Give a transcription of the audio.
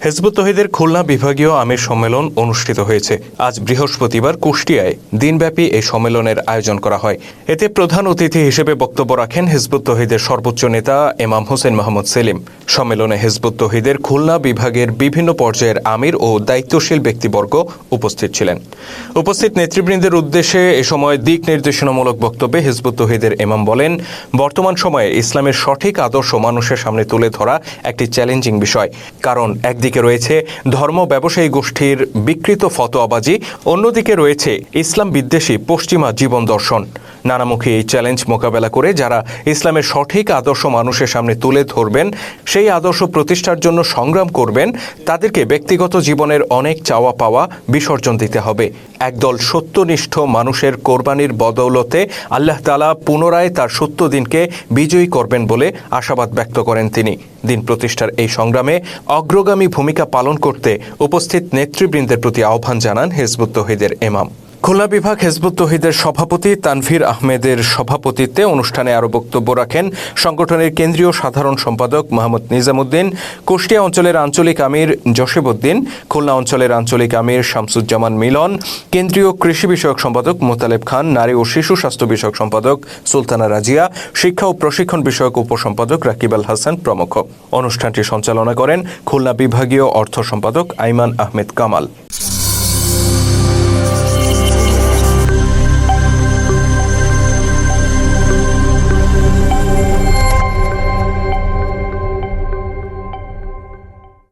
Hizb ut তৌহিদের খুলনা বিভাগীয় আমির সম্মেলন অনুষ্ঠিত হয়েছে। আজ বৃহস্পতিবার কুষ্টিয়ায় দিনব্যাপী এই সম্মেলনের আয়োজন করা হয়। এতে প্রধান অতিথি হিসেবে বক্তব্য রাখেন হিজবুত তৌহিদের সর্বোচ্চ নেতা ইমাম হোসেন মাহমুদ সেলিম। সম্মেলনে হিজবুত তৌহিদের খুলনা বিভাগের বিভিন্ন পর্যায়ের আমির ও দায়িত্বশীল ব্যক্তিবর্গ উপস্থিত ছিলেন। উপস্থিত নেতৃবৃন্দের উদ্দেশ্যে এ সময় দিক নির্দেশনামূলক বক্তব্যে হিজবুত তৌহিদের ইমাম বলেন, বর্তমান সময়ে ইসলামের সঠিক আদর্শ মানুষের সামনে তুলে ধরা একটি চ্যালেঞ্জিং বিষয়। কারণ একদিকে রয়েছে ধর্ম ব্যবসায়ী গোষ্ঠীর বিকৃত ফতোয়াবাজি, অন্যদিকে রয়েছে ইসলাম বিদ্বেষী পশ্চিমা জীবন দর্শন। নানামুখী এই চ্যালেঞ্জ মোকাবেলা করে যারা ইসলামের সঠিক আদর্শ মানুষের সামনে তুলে ধরবেন, সেই আদর্শ প্রতিষ্ঠার জন্য সংগ্রাম করবেন, তাদেরকে ব্যক্তিগত জীবনের অনেক চাওয়া পাওয়া বিসর্জন দিতে হবে। একদল সত্যনিষ্ঠ মানুষের কোরবানির বদৌলতে আল্লাহ তাআলা পুনরায় তার সত্য দিনকে বিজয়ী করবেন বলে আশাবাদ ব্যক্ত করেন তিনি। দিন প্রতিষ্ঠার এই সংগ্রামে অগ্রগামী ভূমিকা পালন করতে উপস্থিত নেতৃবৃন্দের প্রতি আহ্বান জানান হিজবুত তৌহিদের ইমাম। খুলনা বিভাগ হিজবুত তৌহিদের সভাপতি তানভীর আহমেদের সভাপতিত্বে অনুষ্ঠানে আরও বক্তব্য রাখেন সংগঠনের কেন্দ্রীয় সাধারণ সম্পাদক মোহাম্মদ নিজামুদ্দিন, কুষ্টিয়া অঞ্চলের আঞ্চলিক আমির জসিবউদ্দিন, খুলনা অঞ্চলের আঞ্চলিক আমির শামসুজ্জামান মিলন, কেন্দ্রীয় কৃষি বিষয়ক সম্পাদক মোতালেব খান, নারী ও শিশু স্বাস্থ্য বিষয়ক সম্পাদক সুলতানা রাজিয়া, শিক্ষা ও প্রশিক্ষণ বিষয়ক উপসম্পাদক রাকিব আল হাসান প্রমুখ। অনুষ্ঠানটি সঞ্চালনা করেন খুলনা বিভাগীয় অর্থ সম্পাদক আইমান আহমেদ কামাল।